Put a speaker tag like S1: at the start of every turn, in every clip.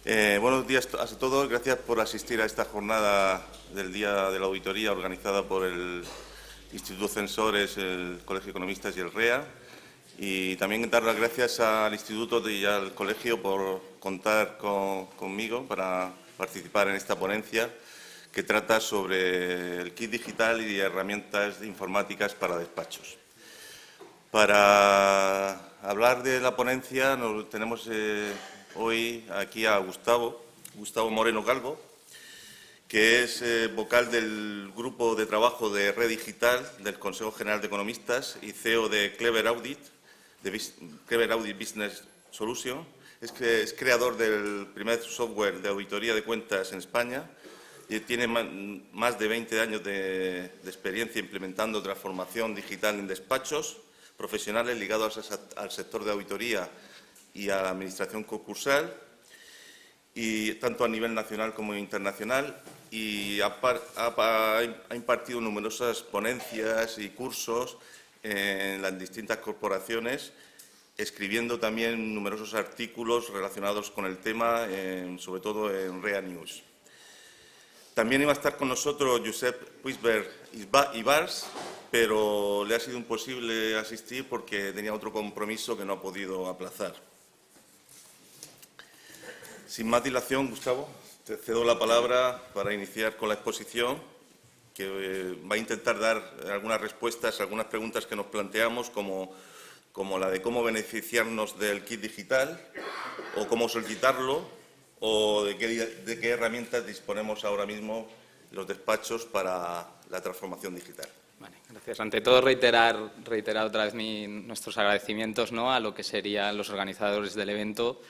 S1: Buenos días a todos. Gracias por asistir a esta jornada del Día de la Auditoría organizada por el Instituto Censores, el Colegio de Economistas y el REA. Y también dar las gracias al Instituto y al Colegio por contar conmigo para participar en esta ponencia que trata sobre el kit digital y herramientas informáticas para despachos. Para hablar de la ponencia tenemos hoy aquí a Gustavo Moreno Calvo, que es vocal del grupo de trabajo de Red Digital del Consejo General de Economistas y CEO de Clever Audit Business Solution. Es creador del primer software de auditoría de cuentas en España y tiene más de 20 años de experiencia implementando transformación digital en despachos profesionales ligados al sector de auditoría y a la administración concursal, y tanto a nivel nacional como internacional, y ha impartido numerosas ponencias y cursos en las distintas corporaciones, escribiendo también numerosos artículos relacionados con el tema, sobre todo en REA News. También iba a estar con nosotros Josep Puigvert Ibars, pero le ha sido imposible asistir porque tenía otro compromiso que no ha podido aplazar. Sin más dilación, Gustavo, te cedo la palabra para iniciar con la exposición, que va a intentar dar algunas respuestas a algunas preguntas que nos planteamos, como la de cómo beneficiarnos del kit digital, o cómo solicitarlo, o de qué herramientas disponemos ahora mismo los despachos para la transformación digital.
S2: Vale, gracias. Ante todo, reiterar otra vez nuestros agradecimientos, ¿no?, a lo que serían los organizadores del evento,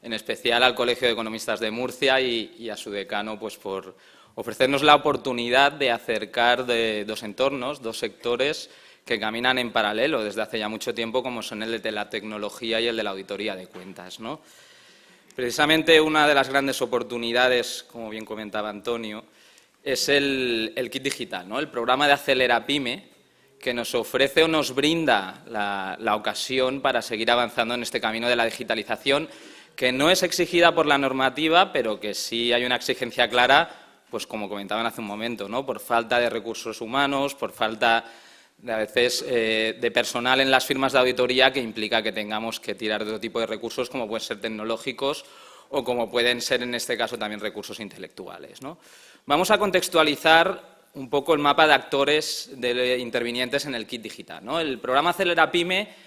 S2: en especial al Colegio de Economistas de Murcia y a su decano, pues por ofrecernos la oportunidad de acercar de dos entornos, dos sectores que caminan en paralelo desde hace ya mucho tiempo, como son el de la tecnología y el de la auditoría de cuentas, ¿no? Precisamente una de las grandes oportunidades, como bien comentaba Antonio, es el kit digital, ¿no?, el programa de Acelera Pyme, que nos ofrece o nos brinda la ocasión para seguir avanzando en este camino de la digitalización, que no es exigida por la normativa, pero que sí hay una exigencia clara, pues como comentaban hace un momento, ¿no?, por falta de recursos humanos, por falta a veces de personal en las firmas de auditoría, que implica que tengamos que tirar de otro tipo de recursos, como pueden ser tecnológicos o como pueden ser, en este caso, también recursos intelectuales, ¿no? Vamos a contextualizar un poco el mapa de actores intervinientes en el kit digital, ¿no? El programa Acelera Pyme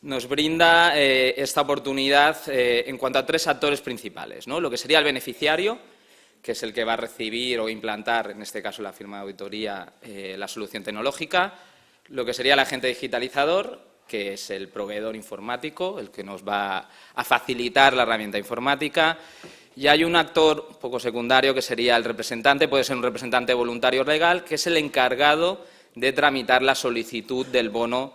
S2: nos brinda esta oportunidad en cuanto a tres actores principales, ¿no? Lo que sería el beneficiario, que es el que va a recibir o implantar, en este caso la firma de auditoría, la solución tecnológica; lo que sería el agente digitalizador, que es el proveedor informático, el que nos va a facilitar la herramienta informática; y hay un actor un poco secundario, que sería el representante, puede ser un representante voluntario legal, que es el encargado de tramitar la solicitud del bono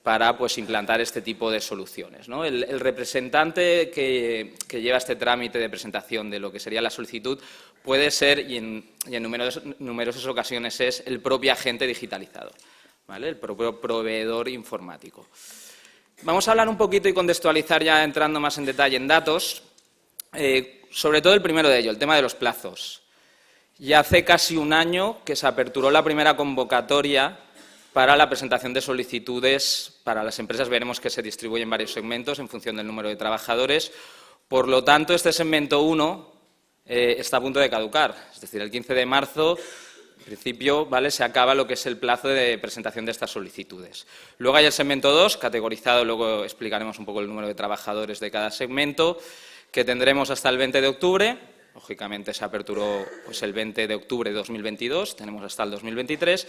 S2: para, pues, implantar este tipo de soluciones, ¿no? El representante que lleva este trámite de presentación de lo que sería la solicitud puede ser, y en numerosas ocasiones es, el propio agente digitalizador, ¿vale?, el propio proveedor informático. Vamos a hablar un poquito y contextualizar, ya entrando más en detalle en datos, sobre todo el primero de ello, el tema de los plazos. Ya hace casi un año que se aperturó la primera convocatoria para la presentación de solicitudes para las empresas. Veremos que se distribuyen en varios segmentos en función del número de trabajadores. Por lo tanto, este segmento 1 está a punto de caducar. Es decir, el 15 de marzo, en principio, ¿vale?, se acaba lo que es el plazo de presentación de estas solicitudes. Luego hay el segmento 2, categorizado, luego explicaremos un poco el número de trabajadores de cada segmento, que tendremos hasta el 20 de octubre. Lógicamente, se aperturó, pues, el 20 de octubre de 2022, tenemos hasta el 2023.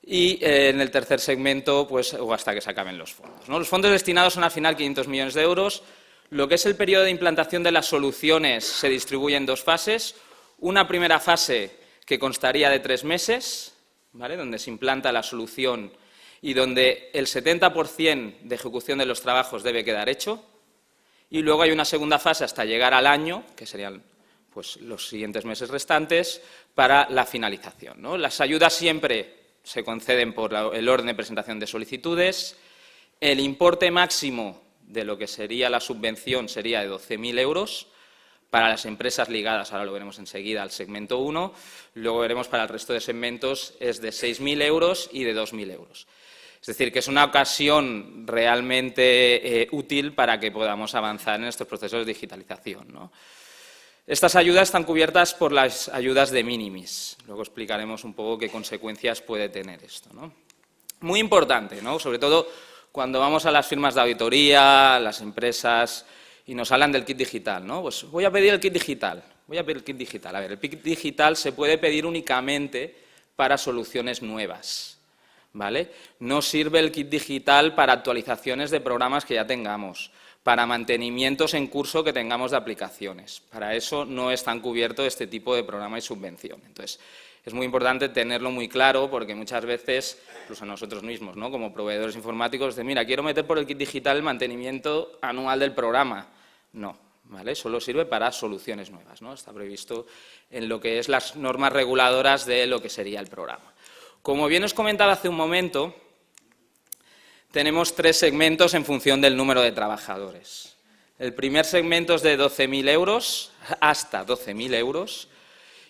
S2: Y en el tercer segmento, pues, o hasta que se acaben los fondos, ¿no? Los fondos destinados son al final 500 millones de euros. Lo que es el periodo de implantación de las soluciones se distribuye en dos fases. Una primera fase que constaría de 3 meses, ¿vale?, donde se implanta la solución y donde el 70% de ejecución de los trabajos debe quedar hecho. Y luego hay una segunda fase hasta llegar al año, que serían, pues, los siguientes meses restantes, para la finalización, ¿no? Las ayudas siempre se conceden por el orden de presentación de solicitudes. El importe máximo de lo que sería la subvención sería de 12.000 euros para las empresas ligadas, ahora lo veremos enseguida, al segmento 1, luego veremos para el resto de segmentos es de 6.000 euros y de 2.000 euros. Es decir, que es una ocasión realmente útil para que podamos avanzar en estos procesos de digitalización, ¿no? Estas ayudas están cubiertas por las ayudas de minimis. Luego explicaremos un poco qué consecuencias puede tener esto, ¿no? Muy importante, ¿no? Sobre todo cuando vamos a las firmas de auditoría, las empresas, y nos hablan del kit digital, ¿no? Pues voy a pedir el kit digital. A ver, el kit digital se puede pedir únicamente para soluciones nuevas, ¿vale? No sirve el kit digital para actualizaciones de programas que ya tengamos, para mantenimientos en curso que tengamos de aplicaciones. Para eso no están cubiertos este tipo de programa y subvención. Entonces, es muy importante tenerlo muy claro porque muchas veces, incluso nosotros mismos, ¿no?, como proveedores informáticos, de mira, quiero meter por el kit digital el mantenimiento anual del programa. No, ¿vale? Solo sirve para soluciones nuevas, ¿no? Está previsto en lo que es las normas reguladoras de lo que sería el programa. Como bien os comentaba hace un momento, tenemos 3 segmentos en función del número de trabajadores. El primer segmento es de 12.000 euros, hasta 12.000 euros,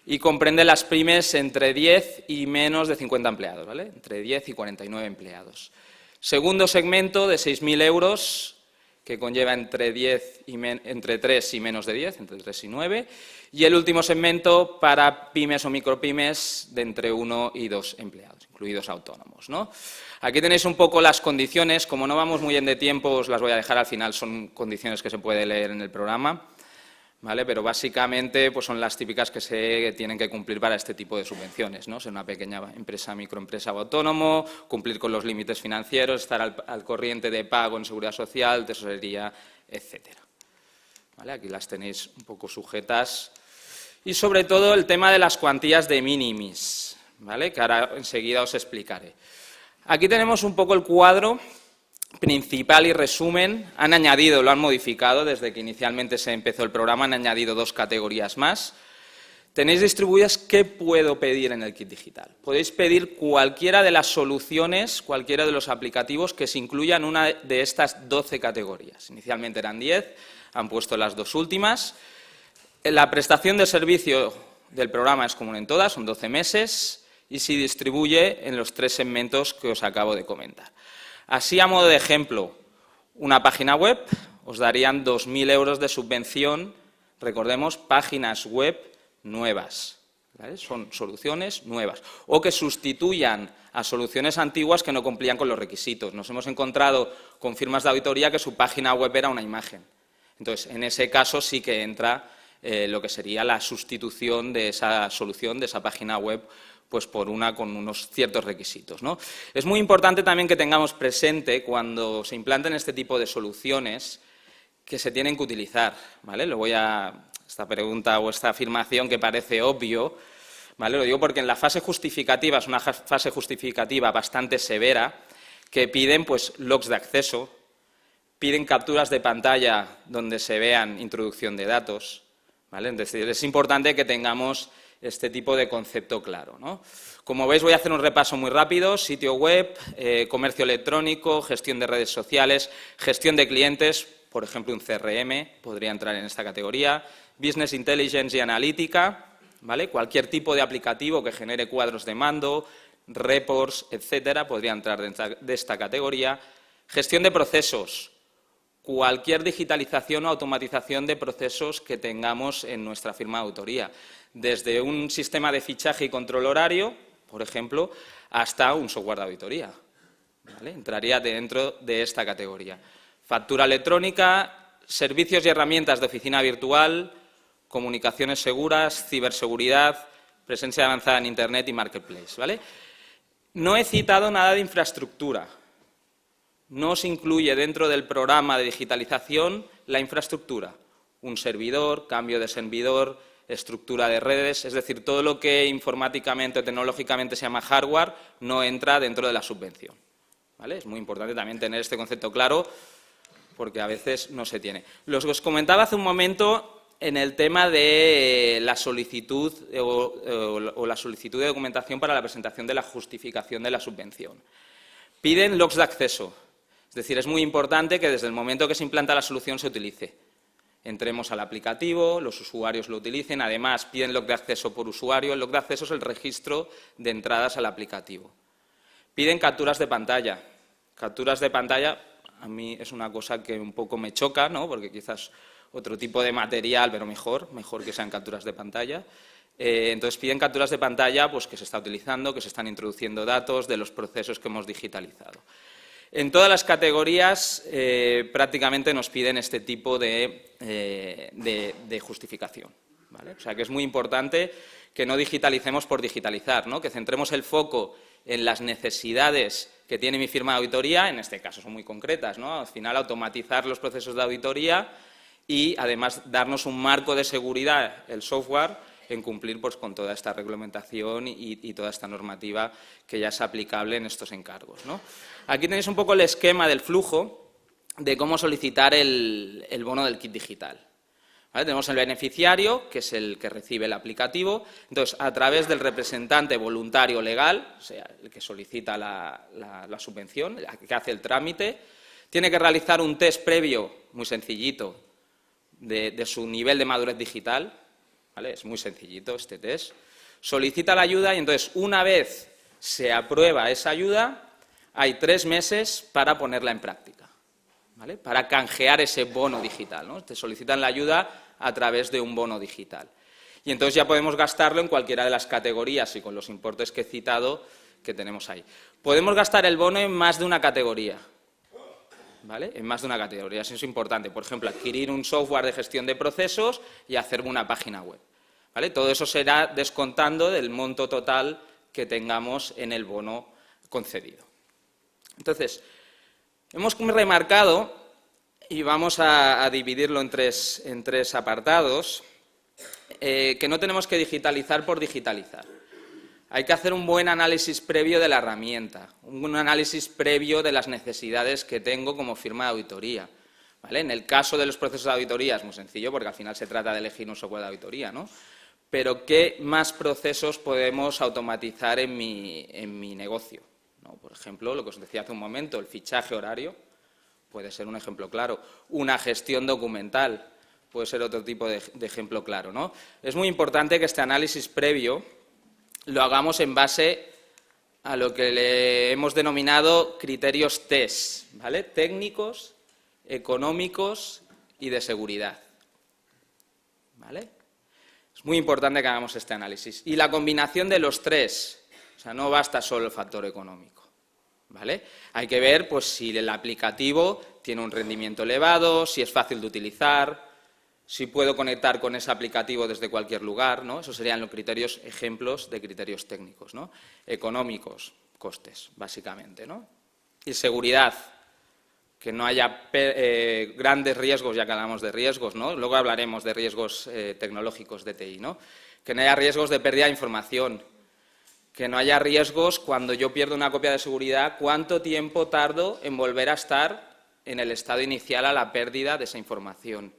S2: y comprende las pymes entre 10 y menos de 50 empleados, ¿vale? Entre 10 y 49 empleados. Segundo segmento de 6.000 euros, que conlleva entre 3 y menos de 10, entre 3 y 9. Y el último segmento para pymes o micropymes de entre 1 y 2 empleados, incluidos autónomos, ¿no? Aquí tenéis un poco las condiciones. Como no vamos muy bien de tiempo, os las voy a dejar al final. Son condiciones que se puede leer en el programa, ¿vale? Pero básicamente pues son las típicas que se tienen que cumplir para este tipo de subvenciones, ¿no? Ser una pequeña empresa, microempresa o autónomo, cumplir con los límites financieros, estar al corriente de pago en seguridad social, tesorería, etcétera. ¿Vale? Aquí las tenéis un poco sujetas. Y sobre todo el tema de las cuantías de minimis, ¿vale?, que ahora enseguida os explicaré. Aquí tenemos un poco el cuadro principal y resumen. Han añadido, lo han modificado desde que inicialmente se empezó el programa, han añadido 2 categorías más. Tenéis distribuidas qué puedo pedir en el kit digital. Podéis pedir cualquiera de las soluciones, cualquiera de los aplicativos que se incluyan en una de estas 12 categorías. Inicialmente eran 10, han puesto las 2 últimas. La prestación de servicio del programa es común en todas, son 12 meses, y se distribuye en los 3 segmentos que os acabo de comentar. Así, a modo de ejemplo, una página web os darían 2.000 euros de subvención, recordemos, páginas web nuevas, ¿vale? Son soluciones nuevas, o que sustituyan a soluciones antiguas que no cumplían con los requisitos. Nos hemos encontrado con firmas de auditoría que su página web era una imagen. Entonces, en ese caso sí que entra lo que sería la sustitución de esa solución, de esa página web, pues por una con unos ciertos requisitos, ¿no? Es muy importante también que tengamos presente cuando se implanten este tipo de soluciones que se tienen que utilizar, ¿vale? Esta pregunta o esta afirmación que parece obvio, ¿vale? Lo digo porque en la fase justificativa, es una fase justificativa bastante severa, que piden pues logs de acceso, piden capturas de pantalla donde se vean introducción de datos, ¿vale? Es decir, es importante que tengamos este tipo de concepto claro, ¿no? Como veis, voy a hacer un repaso muy rápido: sitio web, comercio electrónico, gestión de redes sociales, gestión de clientes, por ejemplo, un CRM podría entrar en esta categoría, business intelligence y analítica, ¿vale? Cualquier tipo de aplicativo que genere cuadros de mando, reports, etcétera, podría entrar de esta categoría. Gestión de procesos, cualquier digitalización o automatización de procesos que tengamos en nuestra firma de auditoría, desde un sistema de fichaje y control horario, por ejemplo, hasta un software de auditoría, ¿vale? Entraría dentro de esta categoría. Factura electrónica, servicios y herramientas de oficina virtual, comunicaciones seguras, ciberseguridad, presencia avanzada en Internet y Marketplace, ¿vale? No he citado nada de infraestructura. No se incluye dentro del programa de digitalización la infraestructura, un servidor, cambio de servidor, estructura de redes, es decir, todo lo que informáticamente o tecnológicamente se llama hardware no entra dentro de la subvención, ¿vale? Es muy importante también tener este concepto claro porque a veces no se tiene. Los que os comentaba hace un momento en el tema de la solicitud o la solicitud de documentación para la presentación de la justificación de la subvención. Piden logs de acceso. Es decir, es muy importante que desde el momento que se implanta la solución se utilice. Entremos al aplicativo, los usuarios lo utilicen, además piden log de acceso por usuario. El log de acceso es el registro de entradas al aplicativo. Piden capturas de pantalla. Capturas de pantalla a mí es una cosa que un poco me choca, ¿no? Porque quizás otro tipo de material, pero mejor que sean capturas de pantalla. Entonces piden capturas de pantalla pues, que se está utilizando, que se están introduciendo datos de los procesos que hemos digitalizado. En todas las categorías prácticamente nos piden este tipo de justificación, ¿vale? O sea que es muy importante que no digitalicemos por digitalizar, ¿no? Que centremos el foco en las necesidades que tiene mi firma de auditoría, en este caso son muy concretas, ¿no? Al final automatizar los procesos de auditoría y además darnos un marco de seguridad, el software, en cumplir pues, con toda esta reglamentación y toda esta normativa que ya es aplicable en estos encargos, ¿no? Aquí tenéis un poco el esquema del flujo de cómo solicitar el bono del kit digital. ¿Vale? Tenemos el beneficiario, que es el que recibe el aplicativo. Entonces, a través del representante voluntario legal, o sea, el que solicita la subvención, el que hace el trámite, tiene que realizar un test previo, muy sencillito, de su nivel de madurez digital. ¿Vale? Es muy sencillito este test. Solicita la ayuda y entonces, una vez se aprueba esa ayuda, hay 3 meses para ponerla en práctica, ¿vale? Para canjear ese bono digital, ¿no? Te solicitan la ayuda a través de un bono digital. Y entonces ya podemos gastarlo en cualquiera de las categorías y con los importes que he citado que tenemos ahí. Podemos gastar el bono en más de una categoría, ¿vale? En más de una categoría, eso es importante. Por ejemplo, adquirir un software de gestión de procesos y hacerme una página web, ¿vale? Todo eso será descontando del monto total que tengamos en el bono concedido. Entonces, hemos remarcado, y vamos a dividirlo en tres apartados, que no tenemos que digitalizar por digitalizar. Hay que hacer un buen análisis previo de la herramienta, un análisis previo de las necesidades que tengo como firma de auditoría, ¿vale? En el caso de los procesos de auditoría es muy sencillo, porque al final se trata de elegir un software de auditoría, ¿no? Pero ¿qué más procesos podemos automatizar en mi negocio? ¿No? Por ejemplo, lo que os decía hace un momento, el fichaje horario puede ser un ejemplo claro. Una gestión documental puede ser otro tipo de ejemplo claro, ¿no? Es muy importante que este análisis previo lo hagamos en base a lo que le hemos denominado criterios TES, ¿vale? Técnicos, económicos y de seguridad, ¿vale? Es muy importante que hagamos este análisis. Y la combinación de los tres, o sea, no basta solo el factor económico, ¿vale? Hay que ver pues, si el aplicativo tiene un rendimiento elevado, si es fácil de utilizar, si puedo conectar con ese aplicativo desde cualquier lugar, ¿no? Esos serían los criterios, ejemplos de criterios técnicos, ¿no? Económicos, costes, básicamente, ¿no? Y seguridad, que no haya grandes riesgos, ya que hablamos de riesgos, ¿no? Luego hablaremos de riesgos tecnológicos de TI, ¿no? Que no haya riesgos de pérdida de información, que no haya riesgos cuando yo pierdo una copia de seguridad, cuánto tiempo tardo en volver a estar en el estado inicial a la pérdida de esa información.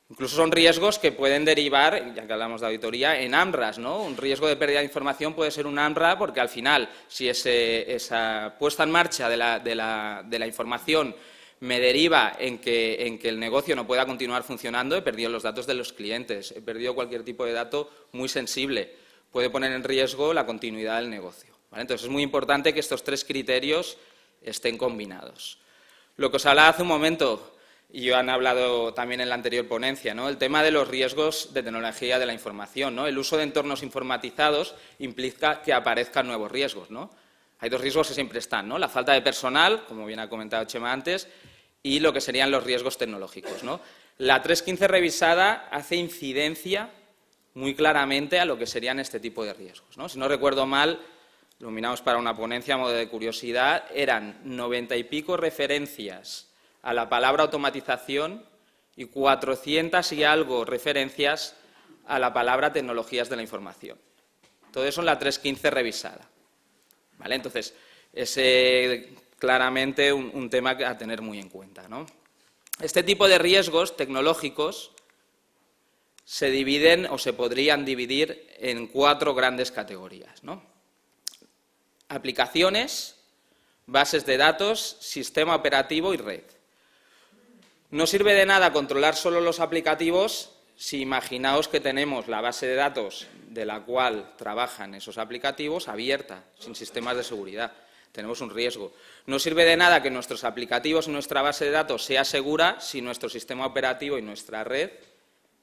S2: Incluso son riesgos que pueden derivar, ya que hablamos de auditoría, en AMRAs, ¿no? Un riesgo de pérdida de información puede ser un AMRA porque al final, si esa puesta en marcha de la información me deriva en que el negocio no pueda continuar funcionando, he perdido los datos de los clientes, he perdido cualquier tipo de dato muy sensible, puede poner en riesgo la continuidad del negocio, ¿vale? Entonces es muy importante que estos 3 criterios estén combinados. Lo que os hablaba hace un momento, y han hablado también en la anterior ponencia, ¿no? El tema de los riesgos de tecnología de la información, ¿no? El uso de entornos informatizados implica que aparezcan nuevos riesgos, ¿no? Hay 2 riesgos que siempre están, ¿no? La falta de personal, como bien ha comentado Chema antes, y lo que serían los riesgos tecnológicos, ¿no? La 315 revisada hace incidencia muy claramente a lo que serían este tipo de riesgos, ¿no? Si no recuerdo mal, lo miramos para una ponencia a modo de curiosidad, eran 90 y pico referencias a la palabra automatización y 400 y algo referencias a la palabra tecnologías de la información. Todo eso en la 315 revisada, ¿vale? Entonces, es claramente un tema a tener muy en cuenta, ¿no? Este tipo de riesgos tecnológicos se dividen o se podrían dividir en 4 grandes categorías, ¿no? Aplicaciones, bases de datos, sistema operativo y red. No sirve de nada controlar solo los aplicativos si imaginaos que tenemos la base de datos de la cual trabajan esos aplicativos abierta, sin sistemas de seguridad. Tenemos un riesgo. No sirve de nada que nuestros aplicativos y nuestra base de datos sea segura si nuestro sistema operativo y nuestra red,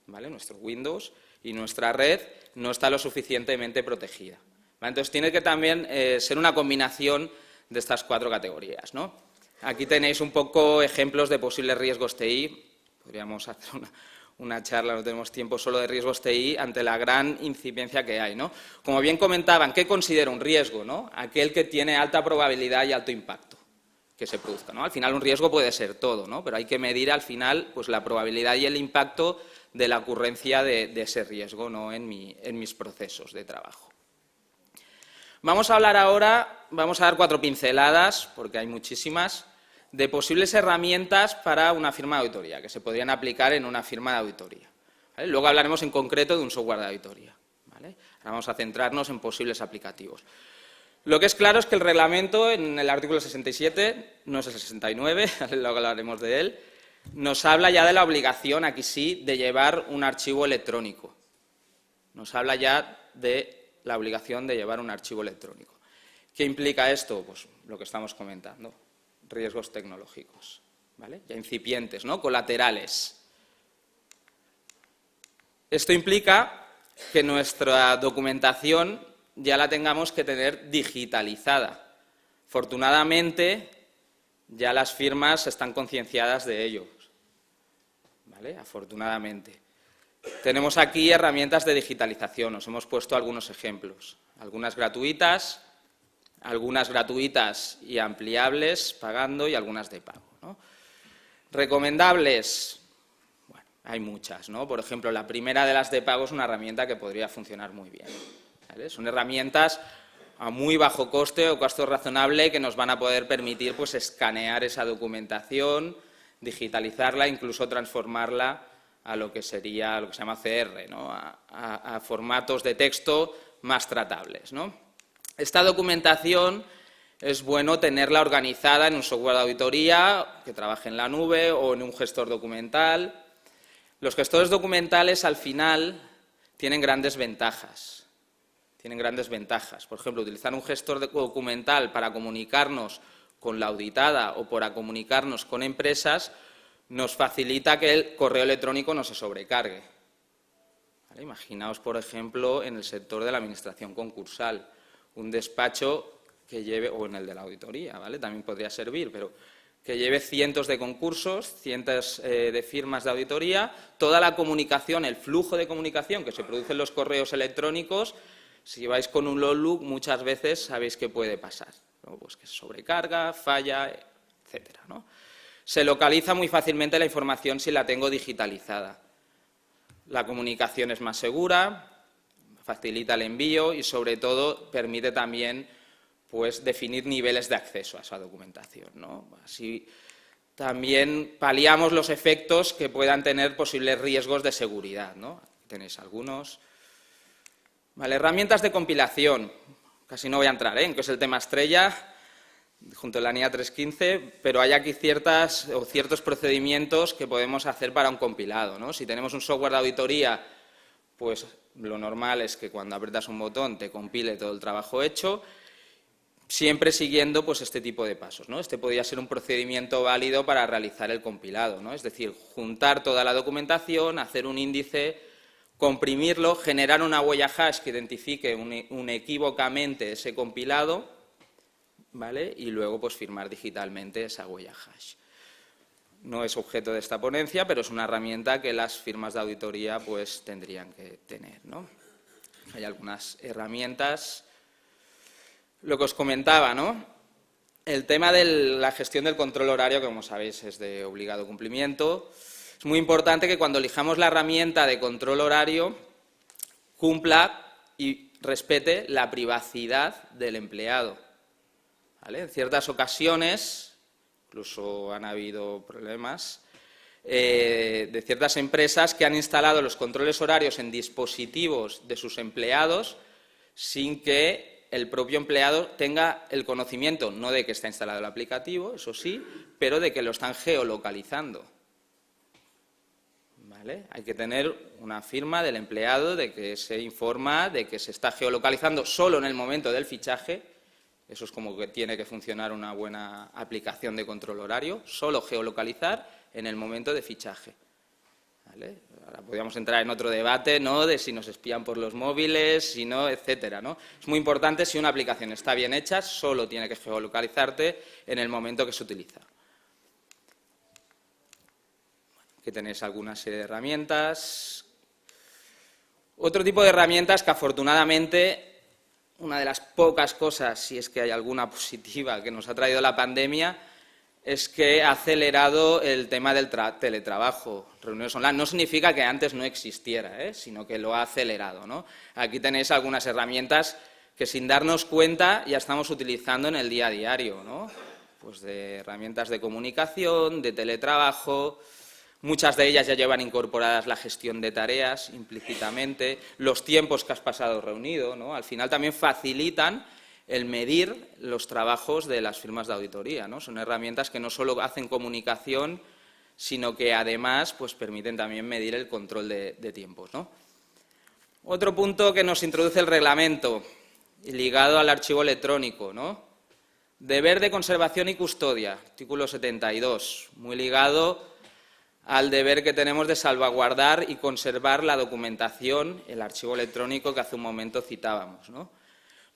S2: ¿vale?, nuestro Windows y nuestra red no está lo suficientemente protegida. ¿Vale? Entonces, tiene que también ser una combinación de estas 4 categorías, ¿no? Aquí tenéis un poco ejemplos de posibles riesgos TI. Podríamos hacer una charla, no tenemos tiempo, solo de riesgos TI ante la gran incipiente que hay, ¿no? Como bien comentaban, ¿qué considera un riesgo, ¿no? Aquel que tiene alta probabilidad y alto impacto que se produzca, ¿no? Al final un riesgo puede ser todo, ¿no? Pero hay que medir al final pues, la probabilidad y el impacto de la ocurrencia de ese riesgo, ¿no?, en mis procesos de trabajo. Vamos a hablar ahora, vamos a dar 4 pinceladas, porque hay muchísimas, de posibles herramientas para una firma de auditoría, que se podrían aplicar en una firma de auditoría, ¿vale? Luego hablaremos en concreto de un software de auditoría, ¿vale? Ahora vamos a centrarnos en posibles aplicativos. Lo que es claro es que el reglamento, en el artículo 67, no es el 69, luego hablaremos de él, nos habla ya de la obligación, aquí sí, de llevar un archivo electrónico. Nos habla ya de la obligación de llevar un archivo electrónico. ¿Qué implica esto? Pues lo que estamos comentando. Riesgos tecnológicos, ¿vale? Ya incipientes, ¿no?, colaterales. Esto implica que nuestra documentación ya la tengamos que tener digitalizada. Afortunadamente, ya las firmas están concienciadas de ello, ¿vale? Afortunadamente. Tenemos aquí herramientas de digitalización, os hemos puesto algunos ejemplos, algunas gratuitas y ampliables pagando y algunas de pago, ¿no? Recomendables, bueno, hay muchas, ¿no? Por ejemplo, la primera de las de pago es una herramienta que podría funcionar muy bien, ¿vale? Son herramientas a muy bajo coste o costo razonable que nos van a poder permitir pues, escanear esa documentación, digitalizarla, incluso transformarla a lo que sería lo que se llama CR, ¿no?, a formatos de texto más tratables, ¿no? Esta documentación es bueno tenerla organizada en un software de auditoría que trabaje en la nube o en un gestor documental. Los gestores documentales, al final, tienen grandes ventajas. Por ejemplo, utilizar un gestor documental para comunicarnos con la auditada o para comunicarnos con empresas nos facilita que el correo electrónico no se sobrecargue, ¿vale? Imaginaos, por ejemplo, en el sector de la administración concursal, un despacho que lleve, o en el de la auditoría, ¿vale?, también podría servir, pero que lleve cientos de concursos, cientos de firmas de auditoría, toda la comunicación, el flujo de comunicación que se produce en los correos electrónicos, si vais con un logbook muchas veces sabéis qué puede pasar, ¿no? Pues que se sobrecarga, falla, etcétera, ¿no? Se localiza muy fácilmente la información si la tengo digitalizada. La comunicación es más segura, facilita el envío y, sobre todo, permite también pues, definir niveles de acceso a esa documentación, ¿no? Así también paliamos los efectos que puedan tener posibles riesgos de seguridad, ¿no? Aquí tenéis algunos. Vale, herramientas de compilación. Casi no voy a entrar, en que es el tema estrella, junto a la NIA 315, pero hay aquí ciertos procedimientos que podemos hacer para un compilado, ¿no? Si tenemos un software de auditoría, pues lo normal es que cuando aprietas un botón te compile todo el trabajo hecho, siempre siguiendo pues, este tipo de pasos, ¿no? Este podría ser un procedimiento válido para realizar el compilado, ¿no? Es decir, juntar toda la documentación, hacer un índice, comprimirlo, generar una huella hash que identifique unequívocamente ese compilado, ¿vale? Y luego pues, firmar digitalmente esa huella hash. No es objeto de esta ponencia, pero es una herramienta que las firmas de auditoría pues, tendrían que tener, ¿no? Hay algunas herramientas. Lo que os comentaba, ¿no? El tema de la gestión del control horario, que como sabéis es de obligado cumplimiento. Es muy importante que cuando elijamos la herramienta de control horario cumpla y respete la privacidad del empleado, ¿vale? En ciertas ocasiones, incluso han habido problemas, de ciertas empresas que han instalado los controles horarios en dispositivos de sus empleados sin que el propio empleado tenga el conocimiento, no de que está instalado el aplicativo, eso sí, pero de que lo están geolocalizando, ¿vale? Hay que tener una firma del empleado de que se informa de que se está geolocalizando solo en el momento del fichaje. Eso es como que tiene que funcionar una buena aplicación de control horario, solo geolocalizar en el momento de fichaje, ¿vale? Ahora podríamos entrar en otro debate, ¿no?, de si nos espían por los móviles, si no, etcétera, ¿no? Es muy importante, si una aplicación está bien hecha, solo tiene que geolocalizarte en el momento que se utiliza. Aquí tenéis alguna serie de herramientas. Otro tipo de herramientas que afortunadamente, una de las pocas cosas, si es que hay alguna positiva, que nos ha traído la pandemia, es que ha acelerado el tema del teletrabajo, reuniones online. No significa que antes no existiera, sino que lo ha acelerado, ¿no? Aquí tenéis algunas herramientas que sin darnos cuenta ya estamos utilizando en el día a diario, ¿no? Pues de herramientas de comunicación, de teletrabajo. Muchas de ellas ya llevan incorporadas la gestión de tareas implícitamente, los tiempos que has pasado reunido, ¿no? Al final también facilitan el medir los trabajos de las firmas de auditoría, ¿no? Son herramientas que no solo hacen comunicación, sino que además pues, permiten también medir el control de tiempos, ¿no? Otro punto que nos introduce el reglamento, ligado al archivo electrónico, ¿no? Deber de conservación y custodia, artículo 72, muy ligado al deber que tenemos de salvaguardar y conservar la documentación, el archivo electrónico que hace un momento citábamos, ¿no?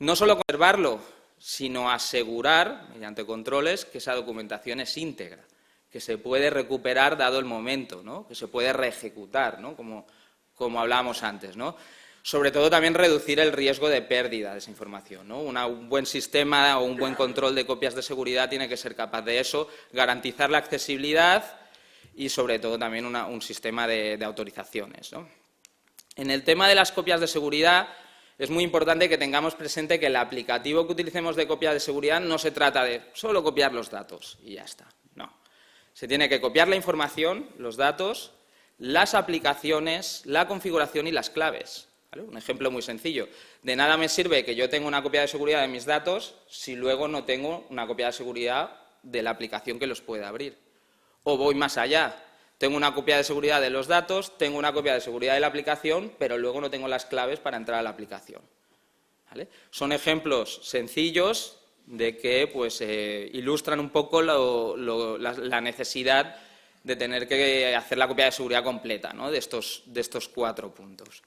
S2: No solo conservarlo, sino asegurar, mediante controles, que esa documentación es íntegra, que se puede recuperar dado el momento, ¿no? Que se puede reejecutar, ¿no? Como hablábamos antes, ¿no? Sobre todo también reducir el riesgo de pérdida de esa información, ¿no? Un buen sistema o un buen control de copias de seguridad tiene que ser capaz de eso, garantizar la accesibilidad y, sobre todo, también un sistema de autorizaciones, ¿no? En el tema de las copias de seguridad, es muy importante que tengamos presente que el aplicativo que utilicemos de copia de seguridad no se trata de solo copiar los datos y ya está, no. Se tiene que copiar la información, los datos, las aplicaciones, la configuración y las claves, ¿vale? Un ejemplo muy sencillo. De nada me sirve que yo tenga una copia de seguridad de mis datos si luego no tengo una copia de seguridad de la aplicación que los puede abrir. O voy más allá. Tengo una copia de seguridad de los datos, tengo una copia de seguridad de la aplicación, pero luego no tengo las claves para entrar a la aplicación, ¿vale? Son ejemplos sencillos de que pues, ilustran un poco la necesidad de tener que hacer la copia de seguridad completa, ¿no? de estos 4 puntos.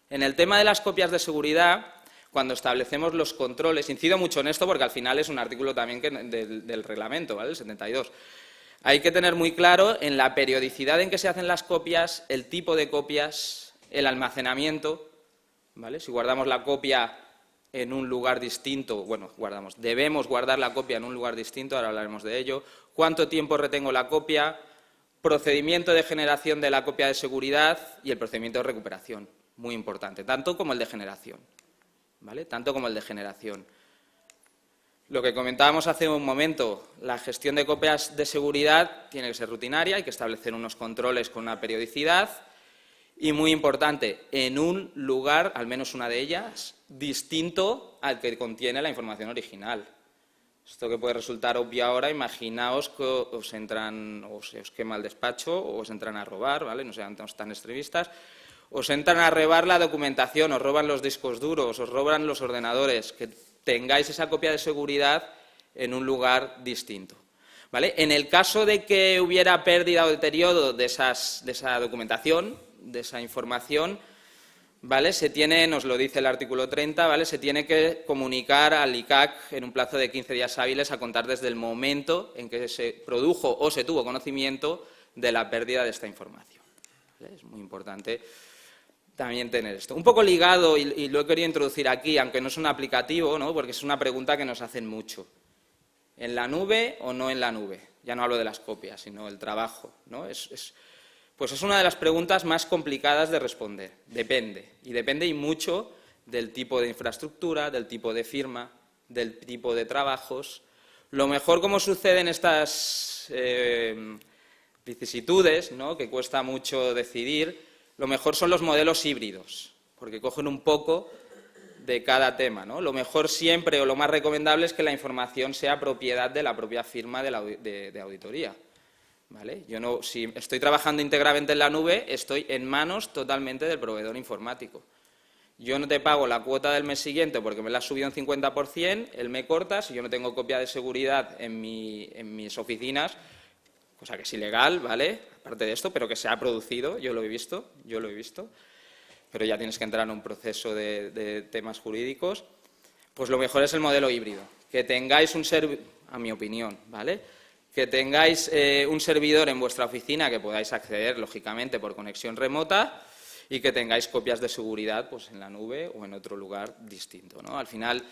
S2: En el tema de las copias de seguridad, cuando establecemos los controles, incido mucho en esto porque al final es un artículo también del reglamento, ¿vale? El 72. Hay que tener muy claro en la periodicidad en que se hacen las copias, el tipo de copias, el almacenamiento, ¿vale? Si guardamos la copia en un lugar distinto, bueno, debemos guardar la copia en un lugar distinto, ahora hablaremos de ello, cuánto tiempo retengo la copia, procedimiento de generación de la copia de seguridad y el procedimiento de recuperación, muy importante, tanto como el de generación, ¿vale? Tanto como el de generación. Lo que comentábamos hace un momento, la gestión de copias de seguridad tiene que ser rutinaria, hay que establecer unos controles con una periodicidad y, muy importante, en un lugar, al menos una de ellas, distinto al que contiene la información original. Esto que puede resultar obvio ahora, imaginaos que os entran, o se os quema el despacho, o os entran a robar, ¿vale? No sean tan extremistas. Os entran a robar la documentación, os roban los discos duros, os roban los ordenadores, que tengáis esa copia de seguridad en un lugar distinto, ¿vale? En el caso de que hubiera pérdida o deterioro de esa documentación, de esa información, ¿vale? Nos lo dice el artículo 30, ¿vale? Se tiene que comunicar al ICAC en un plazo de 15 días hábiles a contar desde el momento en que se produjo o se tuvo conocimiento de la pérdida de esta información, ¿vale? Es muy importante también tener esto. Un poco ligado, y lo he querido introducir aquí, aunque no es un aplicativo, ¿no? Porque es una pregunta que nos hacen mucho. ¿En la nube o no en la nube? Ya no hablo de las copias, sino el trabajo, ¿no? Pues es una de las preguntas más complicadas de responder. Depende. Y depende y mucho del tipo de infraestructura, del tipo de firma, del tipo de trabajos. Lo mejor, como sucede en estas vicisitudes, ¿no? Que cuesta mucho decidir, lo mejor son los modelos híbridos, porque cogen un poco de cada tema, ¿no? Lo mejor siempre o lo más recomendable es que la información sea propiedad de la propia firma de auditoría. ¿vale? Yo no, si estoy trabajando íntegramente en la nube, estoy en manos totalmente del proveedor informático. Yo no te pago la cuota del mes siguiente porque me la has subido un 50%, él me corta, si yo no tengo copia de seguridad en mis oficinas, cosa que es ilegal, ¿vale? Aparte de esto, pero que se ha producido, yo lo he visto, pero ya tienes que entrar en un proceso de temas jurídicos, pues lo mejor es el modelo híbrido, que tengáis a mi opinión, ¿vale?, que tengáis un servidor en vuestra oficina que podáis acceder, lógicamente, por conexión remota y que tengáis copias de seguridad pues, en la nube o en otro lugar distinto, ¿no? Al final,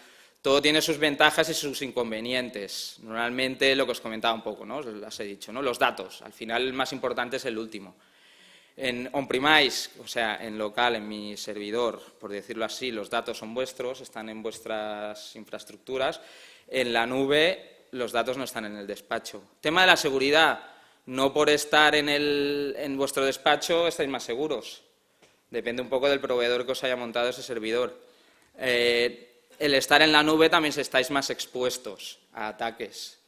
S2: todo tiene sus ventajas y sus inconvenientes. Normalmente, lo que os comentaba un poco, ¿no? Os las he dicho, ¿no? Los datos. Al final, el más importante es el último. En on-premise, o sea, en local, en mi servidor, por decirlo así, los datos son vuestros, están en vuestras infraestructuras. En la nube, los datos no están en el despacho. Tema de la seguridad, no por estar en vuestro despacho estáis más seguros. Depende un poco del proveedor que os haya montado ese servidor. El estar en la nube también estáis más expuestos a ataques,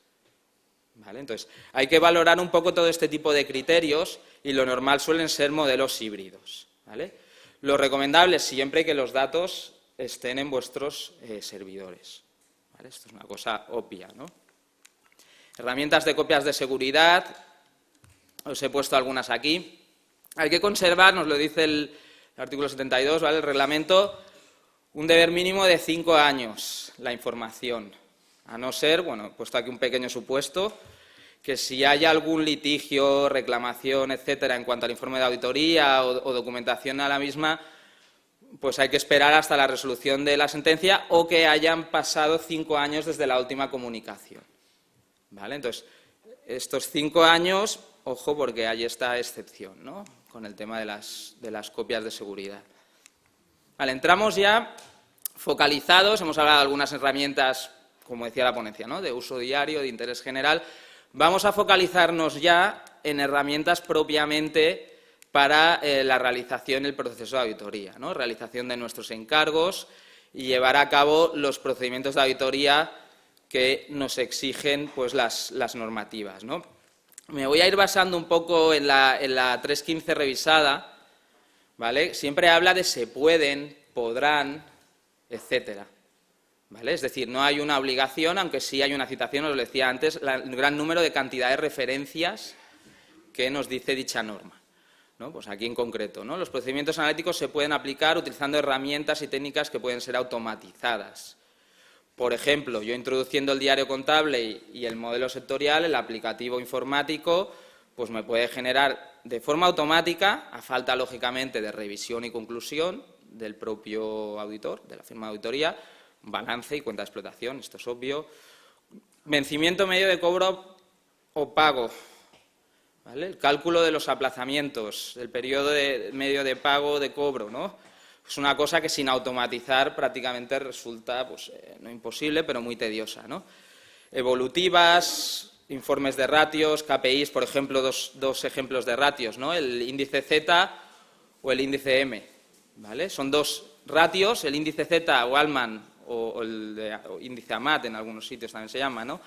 S2: ¿vale? Entonces, hay que valorar un poco todo este tipo de criterios y lo normal suelen ser modelos híbridos, ¿vale? Lo recomendable es siempre que los datos estén en vuestros servidores, ¿vale? Esto es una cosa obvia, ¿no? Herramientas de copias de seguridad, os he puesto algunas aquí. Hay que conservar, nos lo dice el artículo 72, ¿vale?, el reglamento, un deber mínimo de 5 años la información, a no ser, bueno, he puesto aquí un pequeño supuesto, que si hay algún litigio, reclamación, etcétera, en cuanto al informe de auditoría o documentación a la misma, pues hay que esperar hasta la resolución de la sentencia o que hayan pasado 5 años desde la última comunicación, ¿vale? Entonces, estos 5 años, ojo, porque hay esta excepción, ¿no?, con el tema de las copias de seguridad. Vale, entramos ya focalizados, hemos hablado de algunas herramientas, como decía la ponencia, ¿no?, de uso diario, de interés general. Vamos a focalizarnos ya en herramientas propiamente para la realización del proceso de auditoría, ¿no?, realización de nuestros encargos y llevar a cabo los procedimientos de auditoría que nos exigen pues, las normativas, ¿no? Me voy a ir basando un poco en la 3.15 revisada, ¿vale? Siempre habla de se pueden, podrán, etcétera, ¿vale? Es decir, no hay una obligación, aunque sí hay una citación, os lo decía antes, el gran número de cantidad de referencias que nos dice dicha norma, ¿no? Pues aquí en concreto, ¿no? Los procedimientos analíticos se pueden aplicar utilizando herramientas y técnicas que pueden ser automatizadas. Por ejemplo, yo introduciendo el diario contable y el modelo sectorial, el aplicativo informático, pues me puede generar de forma automática, a falta lógicamente de revisión y conclusión del propio auditor, de la firma de auditoría, balance y cuenta de explotación, esto es obvio. Vencimiento medio de cobro o pago, ¿vale? El cálculo de los aplazamientos, el periodo medio de pago o de cobro, ¿no? Es una cosa que sin automatizar prácticamente resulta, pues, no imposible, pero muy tediosa, ¿no? Evolutivas, informes de ratios, KPIs, por ejemplo, dos ejemplos de ratios, ¿no? El índice Z o el índice M, ¿vale? Son dos ratios, el índice Z o Allman o el índice AMAT, en algunos sitios también se llama, ¿no?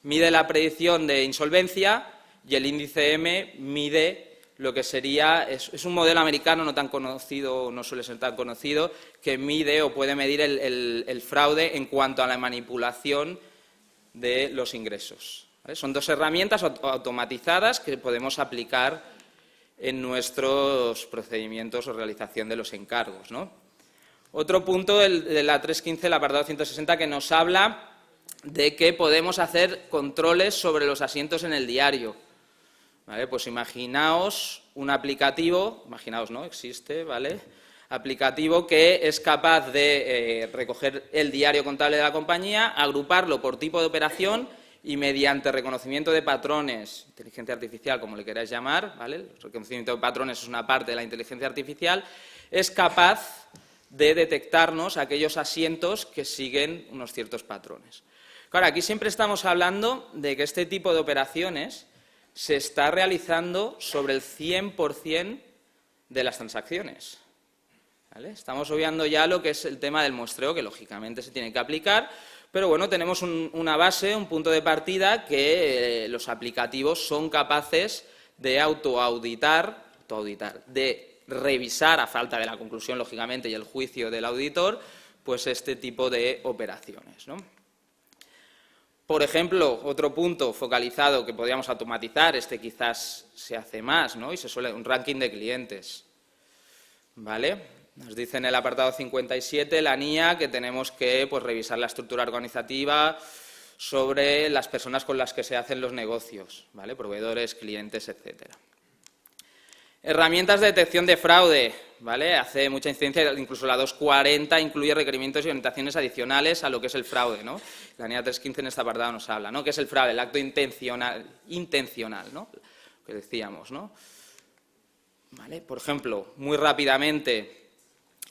S2: Mide la predicción de insolvencia y el índice M mide lo que sería, es un modelo americano no tan conocido, no suele ser tan conocido, que mide o puede medir el fraude en cuanto a la manipulación de los ingresos, ¿vale? Son dos herramientas automatizadas que podemos aplicar en nuestros procedimientos o realización de los encargos, ¿no? Otro punto de la 3.15, el apartado 160, que nos habla de que podemos hacer controles sobre los asientos en el diario. ¿Vale? Pues imaginaos un aplicativo, imaginaos, ¿no? Existe, ¿vale? Aplicativo que es capaz de recoger el diario contable de la compañía, agruparlo por tipo de operación y mediante reconocimiento de patrones, inteligencia artificial, como le queráis llamar, ¿vale? El reconocimiento de patrones es una parte de la inteligencia artificial, es capaz de detectarnos aquellos asientos que siguen unos ciertos patrones. Claro, aquí siempre estamos hablando de que este tipo de operaciones se está realizando sobre el 100% de las transacciones. ¿vale? Estamos obviando ya lo que es el tema del muestreo, que lógicamente se tiene que aplicar, pero bueno, tenemos una base, un punto de partida que los aplicativos son capaces de autoauditar, de revisar, a falta de la conclusión, lógicamente, y el juicio del auditor, pues este tipo de operaciones, ¿no? Por ejemplo, otro punto focalizado que podríamos automatizar, quizás se hace más, ¿no? Y se suele un ranking de clientes, ¿vale? Nos dice en el apartado 57 la NIA que tenemos que pues, revisar la estructura organizativa sobre las personas con las que se hacen los negocios, ¿vale? Proveedores, clientes, etcétera. Herramientas de detección de fraude, ¿vale? Hace mucha incidencia, incluso la 240 incluye requerimientos y orientaciones adicionales a lo que es el fraude, ¿no? La NIA 315 en este apartado nos habla, ¿no? ¿Qué es el fraude? El acto intencional, ¿no? Que decíamos, ¿no? ¿Vale? Por ejemplo, muy rápidamente,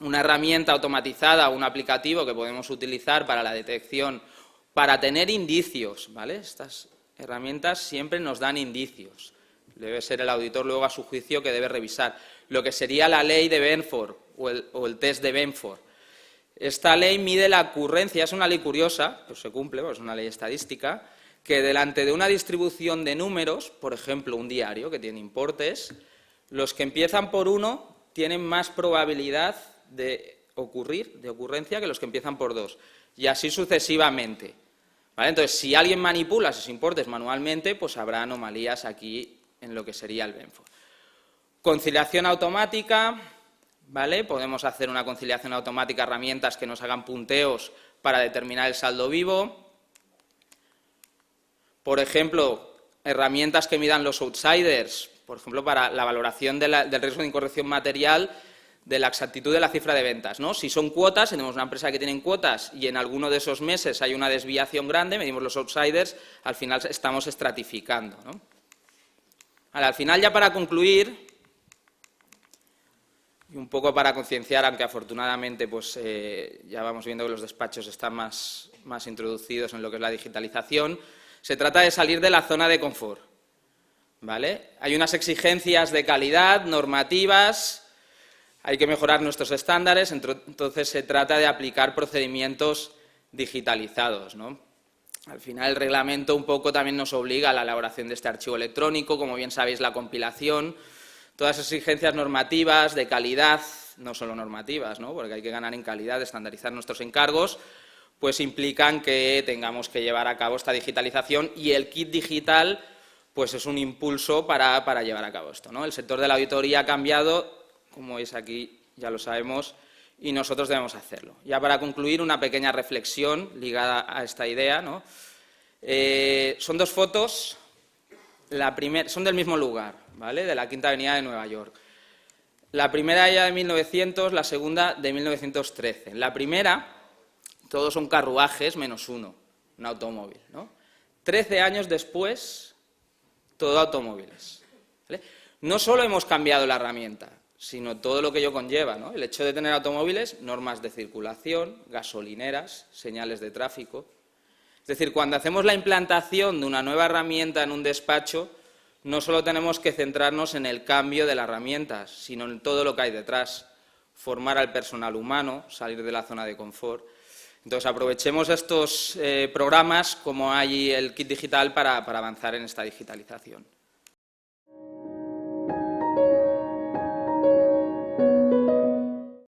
S2: una herramienta automatizada o un aplicativo que podemos utilizar para la detección, para tener indicios, ¿vale? Estas herramientas siempre nos dan indicios. Debe ser el auditor luego a su juicio que debe revisar. Lo que sería la ley de Benford o el test de Benford. Esta ley mide la ocurrencia, es una ley curiosa, pues se cumple, pues es una ley estadística, que delante de una distribución de números, por ejemplo, un diario que tiene importes, los que empiezan por 1 tienen más probabilidad de ocurrencia que los que empiezan por 2, y así sucesivamente, ¿vale? Entonces, si alguien manipula esos importes manualmente, pues habrá anomalías aquí en lo que sería el Benford. Conciliación automática, ¿vale? Podemos hacer una conciliación automática, herramientas que nos hagan punteos para determinar el saldo vivo. Por ejemplo, herramientas que midan los outsiders, por ejemplo, para la valoración del riesgo de incorrección material de la exactitud de la cifra de ventas, ¿no? Si son cuotas, tenemos una empresa que tiene cuotas y en alguno de esos meses hay una desviación grande, medimos los outsiders, al final estamos estratificando, ¿no? Al final, ya para concluir, y un poco para concienciar, aunque afortunadamente pues, ya vamos viendo que los despachos están más introducidos en lo que es la digitalización, se trata de salir de la zona de confort, ¿vale? Hay unas exigencias de calidad, normativas, hay que mejorar nuestros estándares, entonces se trata de aplicar procedimientos digitalizados, ¿no? Al final el reglamento un poco también nos obliga a la elaboración de este archivo electrónico, como bien sabéis la compilación, todas las exigencias normativas de calidad, no solo normativas, ¿no? Porque hay que ganar en calidad, estandarizar nuestros encargos, pues implican que tengamos que llevar a cabo esta digitalización y el kit digital pues es un impulso para llevar a cabo esto, ¿no? El sector de la auditoría ha cambiado, como veis aquí ya lo sabemos, y nosotros debemos hacerlo. Ya para concluir, una pequeña reflexión ligada a esta idea, ¿no? Son 2 fotos, son del mismo lugar, ¿vale? De la Quinta Avenida de Nueva York. La primera ya de 1900, la segunda de 1913. En la primera, todos son carruajes menos uno, un automóvil, ¿no? 13 años después, todo automóviles, ¿vale? No solo hemos cambiado la herramienta, sino todo lo que ello conlleva, ¿no? El hecho de tener automóviles, normas de circulación, gasolineras, señales de tráfico. Es decir, cuando hacemos la implantación de una nueva herramienta en un despacho, no solo tenemos que centrarnos en el cambio de la herramienta, sino en todo lo que hay detrás, formar al personal humano, salir de la zona de confort. Entonces, aprovechemos estos programas como hay el kit digital para avanzar en esta digitalización.